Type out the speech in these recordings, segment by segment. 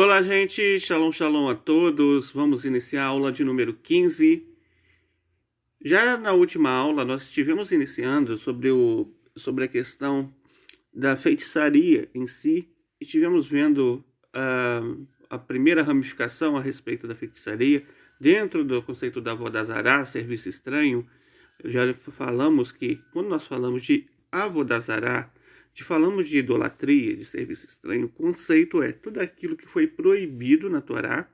Olá, gente. Shalom, shalom a todos. Vamos iniciar a aula de número 15. Já na última aula, nós estivemos iniciando sobre a questão da feitiçaria em si. Estivemos vendo a primeira ramificação a respeito da feitiçaria dentro do conceito da Avodazará, serviço estranho. Já falamos que quando nós falamos de Avodazará, falamos de idolatria, de serviço estranho, o conceito é tudo aquilo que foi proibido na Torá,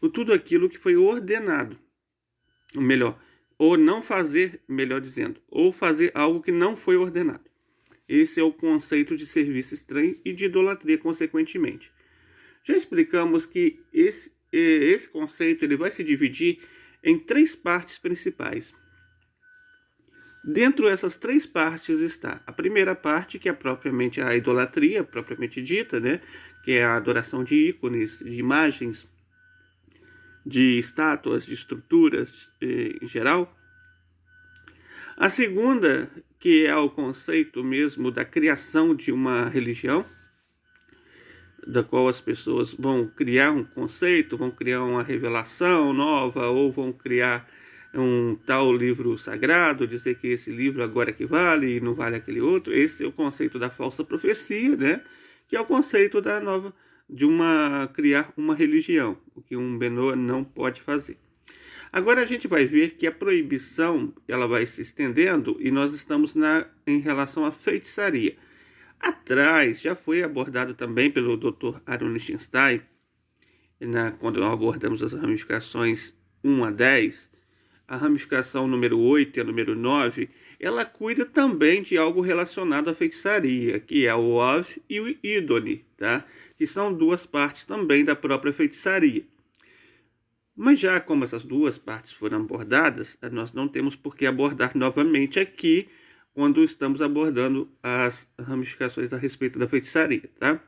ou tudo aquilo que foi ordenado, ou melhor, ou não fazer, melhor dizendo, ou fazer algo que não foi ordenado. Esse é o conceito de serviço estranho e de idolatria, consequentemente. Já explicamos que esse conceito ele vai se dividir em três partes principais. Dentro dessas três partes está a primeira parte, que é propriamente a idolatria, propriamente dita, né? Que é a adoração de ícones, de imagens, de estátuas, de estruturas em geral. A segunda, que é o conceito mesmo da criação de uma religião, da qual as pessoas vão criar um conceito, vão criar uma revelação nova, ou vão criar um tal livro sagrado, dizer que esse livro agora que vale e não vale aquele outro. Esse é o conceito da falsa profecia, né? Que é o conceito da nova criar uma religião, o que um Benoa não pode fazer. Agora a gente vai ver que a proibição ela vai se estendendo e nós estamos em relação à feitiçaria. Atrás já foi abordado também pelo Dr. Aaron Lichtenstein, quando nós abordamos as ramificações 1 a 10, a ramificação número 8 e a número 9, ela cuida também de algo relacionado à feitiçaria, que é o Ov e o Idoni, tá? Que são duas partes também da própria feitiçaria. Mas já como essas duas partes foram abordadas, nós não temos por que abordar novamente aqui quando estamos abordando as ramificações a respeito da feitiçaria, tá?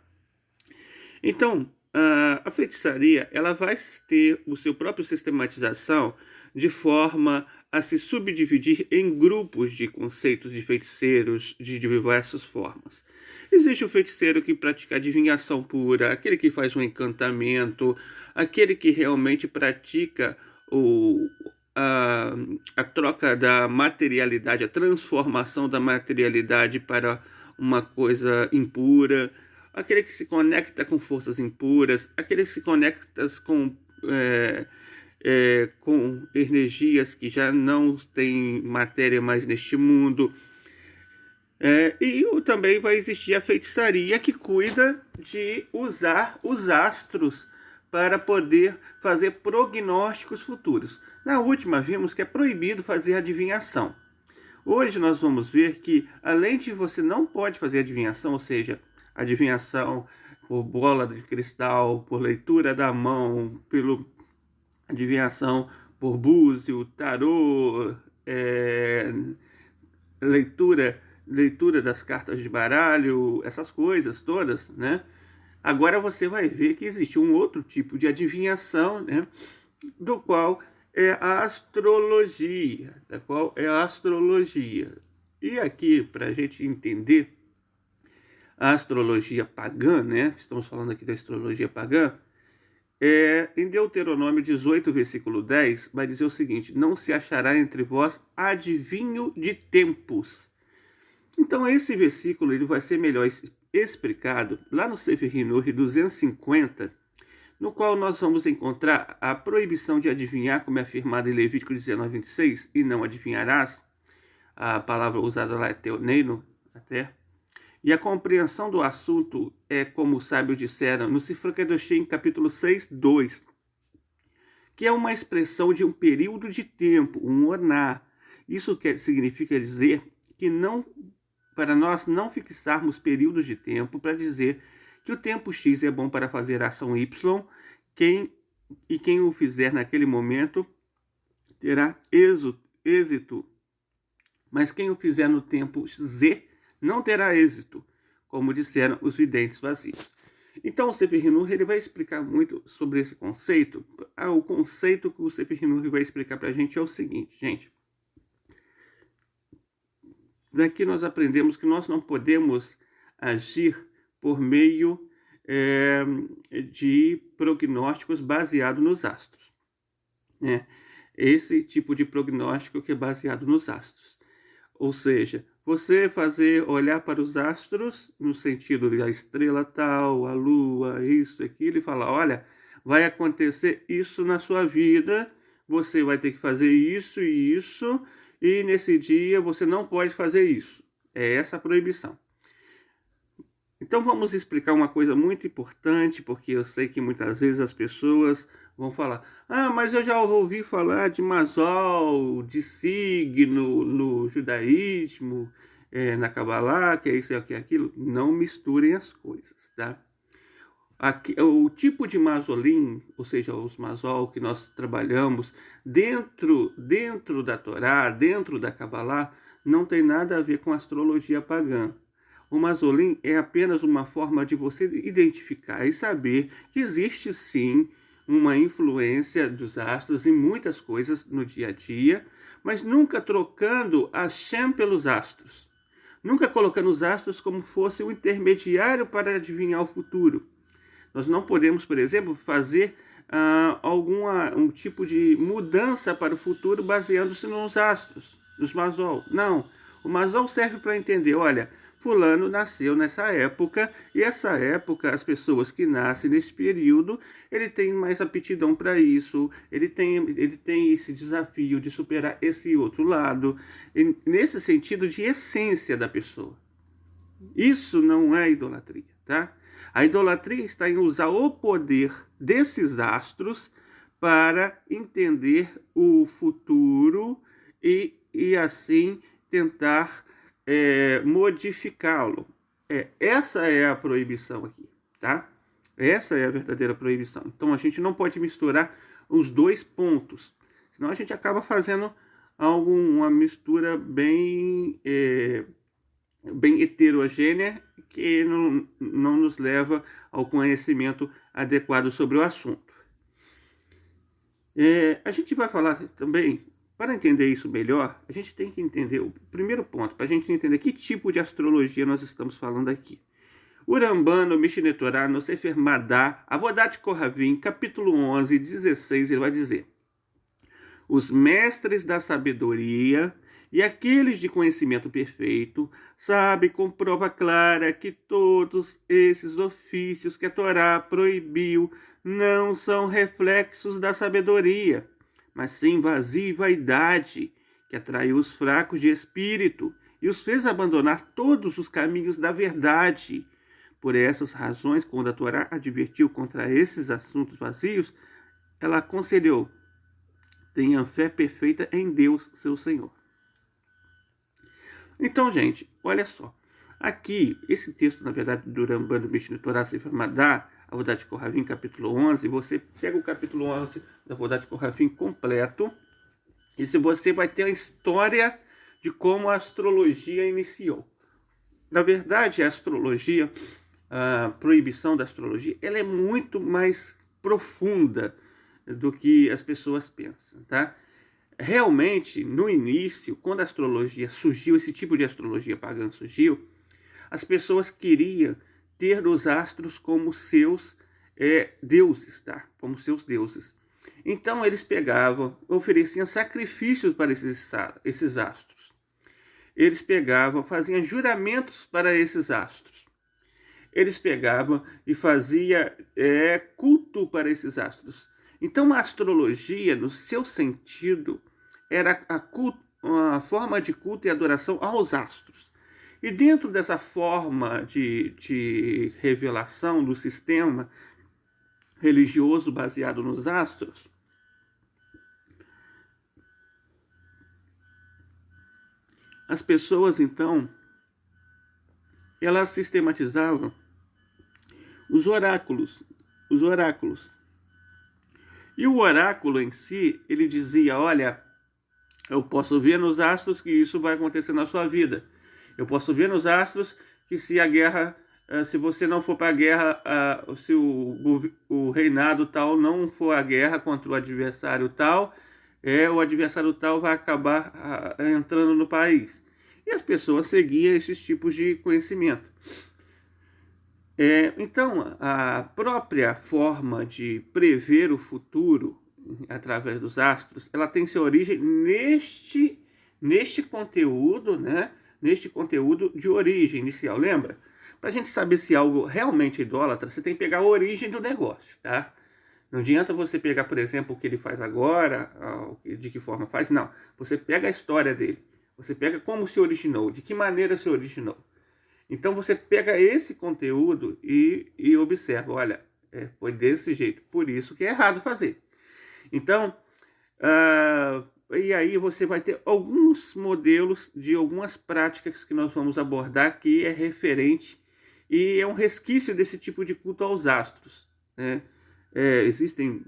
Então, a feitiçaria ela vai ter o seu próprio sistematização de forma a se subdividir em grupos de conceitos de feiticeiros de diversas formas. Existe o feiticeiro que pratica adivinhação pura, aquele que faz um encantamento, aquele que realmente pratica a troca da materialidade, a transformação da materialidade para uma coisa impura, aquele que se conecta com forças impuras, aquele que se conecta com energias que já não têm matéria mais neste mundo. E também vai existir a feitiçaria que cuida de usar os astros para poder fazer prognósticos futuros. Na última vimos que é proibido fazer adivinhação. Hoje nós vamos ver que além de você não pode fazer adivinhação, ou seja, adivinhação por bola de cristal, por leitura da mão, pelo adivinhação por búzio, tarô, leitura das cartas de baralho, essas coisas todas, né? Agora você vai ver que existe um outro tipo de adivinhação, né? Do qual é a astrologia, E aqui, para a gente entender a astrologia pagã, né? Estamos falando aqui da astrologia pagã. Em Deuteronômio 18, versículo 10, vai dizer o seguinte: não se achará entre vós adivinho de tempos. Então esse versículo ele vai ser melhor explicado lá no Sefer Hinur 250, no qual nós vamos encontrar a proibição de adivinhar, como é afirmado em Levítico 19, 26, e não adivinharás. A palavra usada lá é teoneino, até. E a compreensão do assunto é, como os sábios disseram, no Sifra Kedoshim, capítulo 6, 2, que é uma expressão de um período de tempo, um oná. Isso significa dizer que para nós não fixarmos períodos de tempo para dizer que o tempo X é bom para fazer a ação Y, quem o fizer naquele momento terá êxito, mas quem o fizer no tempo Z não terá êxito, como disseram os videntes vazios. Então o Sefer Hinur ele vai explicar muito sobre esse conceito. O conceito que o Sefer Hinur vai explicar para a gente é o seguinte, gente. Daqui nós aprendemos que nós não podemos agir por meio de prognósticos baseados nos astros, né? Esse tipo de prognóstico que é baseado nos astros. Ou seja, você olhar para os astros no sentido da estrela tal, a lua, isso, aquilo, e falar, olha, vai acontecer isso na sua vida, você vai ter que fazer isso e isso, e nesse dia você não pode fazer isso. É essa a proibição. Então vamos explicar uma coisa muito importante, porque eu sei que muitas vezes as pessoas vão falar, mas eu já ouvi falar de Masol, de signo no judaísmo, na Kabbalah, que é isso e que é aquilo. Não misturem as coisas, tá? Aqui, o tipo de masolim, ou seja, os masol que nós trabalhamos dentro da Torá, dentro da Kabbalah, não tem nada a ver com astrologia pagã. O masolim é apenas uma forma de você identificar e saber que existe sim uma influência dos astros em muitas coisas no dia a dia, mas nunca trocando a Shem pelos astros. Nunca colocando os astros como fosse um intermediário para adivinhar o futuro. Nós não podemos, por exemplo, fazer um tipo de mudança para o futuro baseando-se nos astros, nos masol. Não, o masol serve para entender, olha, fulano nasceu nessa época, e essa época, as pessoas que nascem nesse período, ele tem mais aptidão para isso, ele tem esse desafio de superar esse outro lado, nesse sentido de essência da pessoa. Isso não é idolatria, tá? A idolatria está em usar o poder desses astros para entender o futuro e assim tentar modificá-lo. Essa é a proibição aqui, tá? Essa é a verdadeira proibição. Então a gente não pode misturar os dois pontos, senão a gente acaba fazendo uma mistura bem heterogênea que não nos leva ao conhecimento adequado sobre o assunto. A gente vai falar também, para entender isso melhor, a gente tem que entender o primeiro ponto, para a gente entender que tipo de astrologia nós estamos falando aqui. O Rambam, no Mishneh Torah, no Sefer Madá, Avodat Kohavim, capítulo 11, 16, ele vai dizer: os mestres da sabedoria e aqueles de conhecimento perfeito sabem com prova clara que todos esses ofícios que a Torá proibiu não são reflexos da sabedoria, mas sim vazio e vaidade, que atraiu os fracos de espírito e os fez abandonar todos os caminhos da verdade. Por essas razões, quando a Torá advertiu contra esses assuntos vazios, ela aconselhou: tenham fé perfeita em Deus, seu Senhor. Então, gente, olha só. Aqui, esse texto, na verdade, do Rambam, do Mishneh Torah, Sefer Madá, Avodat Kohavim, capítulo 11, você pega o capítulo 11 da Avodat Kohavim completo, e você vai ter a história de como a astrologia iniciou. Na verdade, a astrologia, a proibição da astrologia, ela é muito mais profunda do que as pessoas pensam, tá? Realmente, no início, quando a astrologia surgiu, esse tipo de astrologia pagã surgiu, as pessoas queriam ter os astros como seus deuses, tá? Como seus deuses. Então, eles pegavam, ofereciam sacrifícios para esses astros. Eles pegavam, faziam juramentos para esses astros. Eles pegavam e faziam culto para esses astros. Então, a astrologia, no seu sentido, era uma forma de culto e adoração aos astros. E dentro dessa forma de revelação do sistema religioso baseado nos astros, as pessoas, então, elas sistematizavam os oráculos. E o oráculo em si, ele dizia: olha, eu posso ver nos astros que isso vai acontecer na sua vida. Eu posso ver nos astros que se você não for para a guerra, se o reinado tal não for a guerra contra o adversário tal, o adversário tal vai acabar entrando no país. E as pessoas seguiam esses tipos de conhecimento. Então, a própria forma de prever o futuro através dos astros, ela tem sua origem neste conteúdo, né? Neste conteúdo de origem inicial. Lembra? Para a gente saber se algo realmente é idólatra, você tem que pegar a origem do negócio, tá? Não adianta você pegar, por exemplo, o que ele faz agora, de que forma faz, não. Você pega a história dele, você pega como se originou, de que maneira se originou. Então você pega esse conteúdo e observa, olha, foi desse jeito, por isso que é errado fazer. Então, e aí você vai ter alguns modelos de algumas práticas que nós vamos abordar que é referente e é um resquício desse tipo de culto aos astros, né? Existem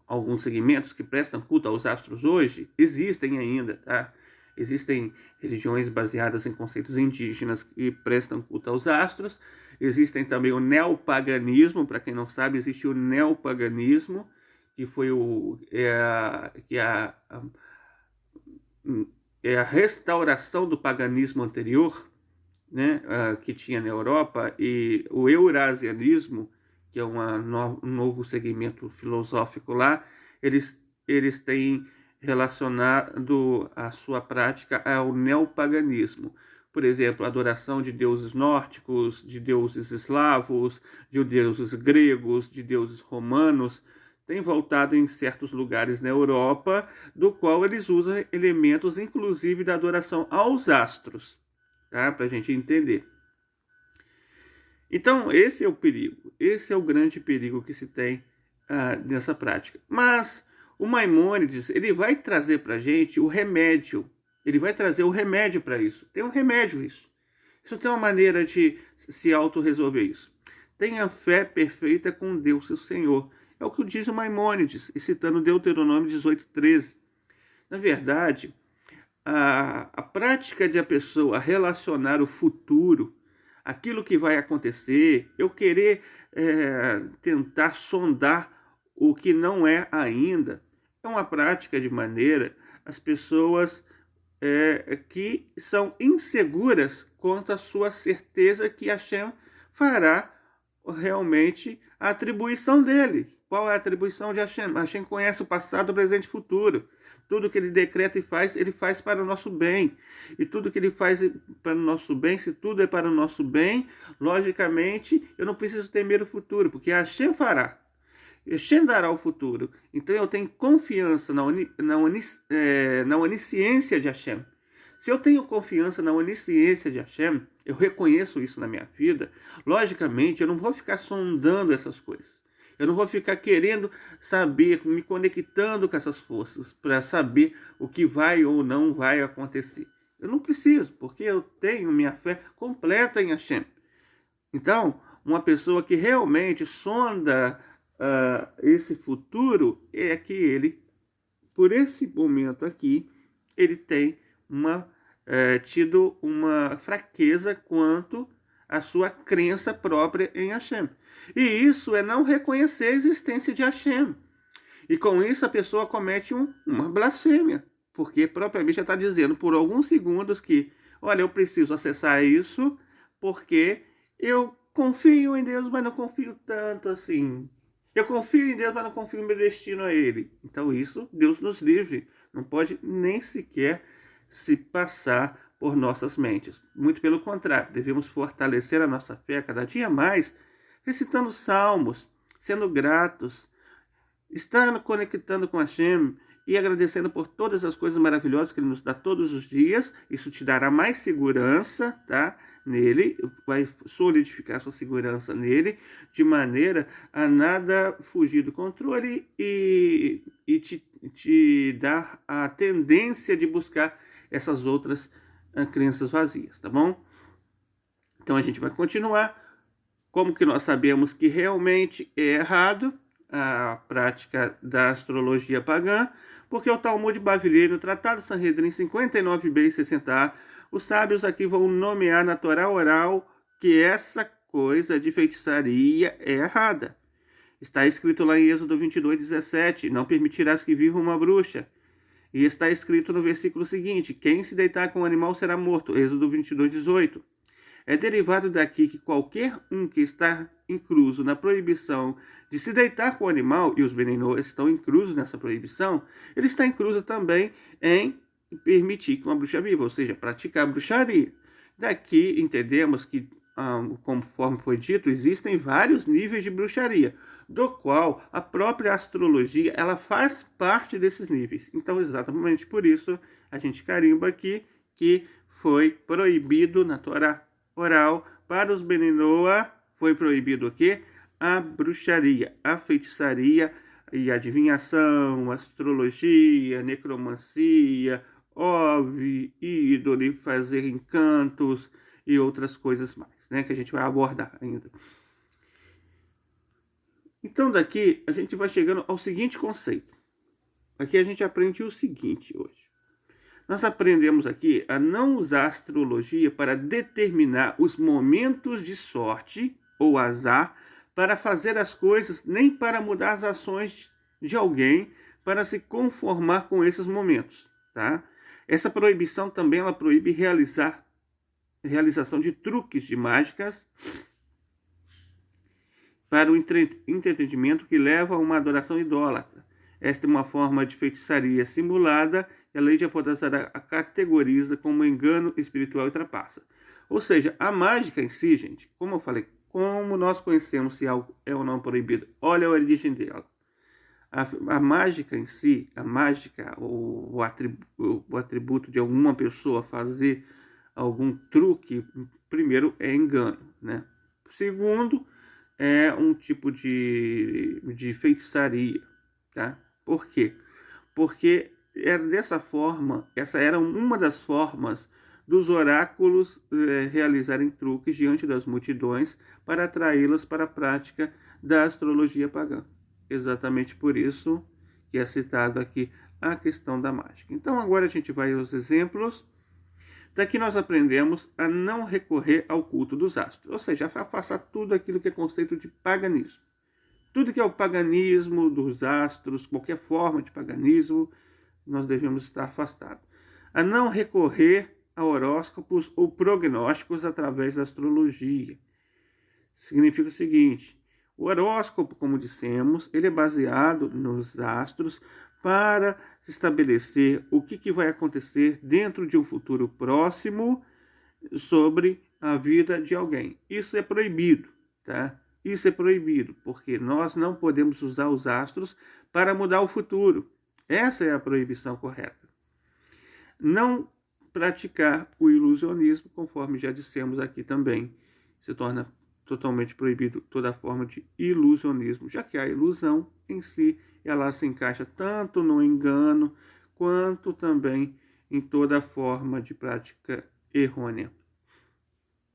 alguns segmentos que prestam culto aos astros hoje, existem ainda, tá? Existem religiões baseadas em conceitos indígenas que prestam culto aos astros. Existem também o neopaganismo, para quem não sabe, existe o neopaganismo, que foi a restauração do paganismo anterior, né, que tinha na Europa, e o eurasianismo, que é um novo segmento filosófico lá, eles têm relacionado a sua prática ao neopaganismo. Por exemplo, a adoração de deuses nórdicos, de deuses eslavos, de deuses gregos, de deuses romanos, tem voltado em certos lugares na Europa, do qual eles usam elementos, inclusive, da adoração aos astros, tá? Para a gente entender. Então, esse é o perigo, esse é o grande perigo que se tem nessa prática. Mas o Maimônides, ele vai trazer para a gente o remédio, ele vai trazer o remédio para isso. Tem um remédio isso. Isso tem uma maneira de se autorresolver isso. Tenha fé perfeita com Deus, seu Senhor. É o que diz o Maimônides, citando Deuteronômio 18:13. Na verdade, a prática de a pessoa relacionar o futuro, aquilo que vai acontecer, eu querer tentar sondar o que não é ainda, é uma prática de maneira as pessoas que são inseguras quanto à sua certeza que Hashem fará realmente a atribuição dele. Qual é a atribuição de Hashem? Hashem conhece o passado, o presente e o futuro. Tudo que ele decreta e faz, ele faz para o nosso bem. E tudo que ele faz para o nosso bem, se tudo é para o nosso bem, logicamente, eu não preciso temer o futuro, porque Hashem fará. Hashem dará o futuro. Então eu tenho confiança na onisciência de Hashem. Se eu tenho confiança na onisciência de Hashem, eu reconheço isso na minha vida, logicamente eu não vou ficar sondando essas coisas. Eu não vou ficar querendo saber, me conectando com essas forças para saber o que vai ou não vai acontecer. Eu não preciso, porque eu tenho minha fé completa em Hashem. Então, uma pessoa que realmente sonda esse futuro é que ele, por esse momento aqui, ele tem tido uma fraqueza quanto à sua crença própria em Hashem. E isso é não reconhecer a existência de Hashem. E com isso a pessoa comete uma blasfêmia, porque propriamente já está dizendo por alguns segundos que, olha, eu preciso acessar isso porque eu confio em Deus, mas não confio tanto assim. Eu confio em Deus, mas não confio no meu destino a Ele. Então isso, Deus nos livre, não pode nem sequer se passar por nossas mentes. Muito pelo contrário, devemos fortalecer a nossa fé cada dia mais, recitando salmos, sendo gratos, estar conectando com Hashem e agradecendo por todas as coisas maravilhosas que Ele nos dá todos os dias. Isso te dará mais segurança, tá? Nele, vai solidificar sua segurança nele, de maneira a nada fugir do controle e te dar a tendência de buscar essas outras crenças vazias, tá bom? Então a gente vai continuar. Como que nós sabemos que realmente é errado a prática da astrologia pagã? Porque o Talmud Babilônico, no Tratado Sanhedrin 59b e 60a, os sábios aqui vão nomear na Torá oral que essa coisa de feitiçaria é errada. Está escrito lá em Êxodo 22:17, não permitirás que viva uma bruxa. E está escrito no versículo seguinte, quem se deitar com o animal será morto. Êxodo 22:18. É derivado daqui que qualquer um que está incluso na proibição de se deitar com o animal, e os benenô estão inclusos nessa proibição, ele está incluso também em permitir que uma bruxa viva, ou seja, praticar bruxaria. Daqui entendemos que, conforme foi dito, existem vários níveis de bruxaria, do qual a própria astrologia ela faz parte desses níveis. Então, exatamente por isso, a gente carimba aqui que foi proibido na Torá oral para os Beninoa, foi proibido o quê? A bruxaria, a feitiçaria e adivinhação, astrologia, necromancia, ídolo, fazer encantos e outras coisas mais, né, que a gente vai abordar ainda. Então daqui a gente vai chegando ao seguinte conceito. Aqui a gente aprende o seguinte hoje. Nós aprendemos aqui a não usar a astrologia para determinar os momentos de sorte ou azar para fazer as coisas, nem para mudar as ações de alguém para se conformar com esses momentos, tá? Essa proibição também ela proíbe realização de truques de mágicas para o entretenimento que leva a uma adoração idólatra. Esta é uma forma de feitiçaria simulada e a lei de Avodazara a categoriza como engano espiritual e trapaça. Ou seja, a mágica em si, gente, como eu falei, como nós conhecemos se algo é ou não proibido? Olha a origem dela. A mágica em si, a mágica, o atributo de alguma pessoa fazer algum truque, primeiro é engano, né? Segundo, é um tipo de feitiçaria, tá? Por quê? Porque era dessa forma, essa era uma das formas dos oráculos realizarem truques diante das multidões para atraí-las para a prática da astrologia pagã. Exatamente por isso que é citado aqui a questão da mágica. Então agora a gente vai aos exemplos. Daqui nós aprendemos a não recorrer ao culto dos astros, ou seja, a afastar tudo aquilo que é conceito de paganismo. Tudo que é o paganismo dos astros, qualquer forma de paganismo, nós devemos estar afastados. A não recorrer a horóscopos ou prognósticos através da astrologia. Significa o seguinte: o horóscopo, como dissemos, ele é baseado nos astros para estabelecer o que vai acontecer dentro de um futuro próximo sobre a vida de alguém. Isso é proibido, tá? Isso é proibido, porque nós não podemos usar os astros para mudar o futuro. Essa é a proibição correta. Não praticar o ilusionismo, conforme já dissemos aqui também, se torna totalmente proibido toda forma de ilusionismo, já que a ilusão em si, ela se encaixa tanto no engano, quanto também em toda forma de prática errônea.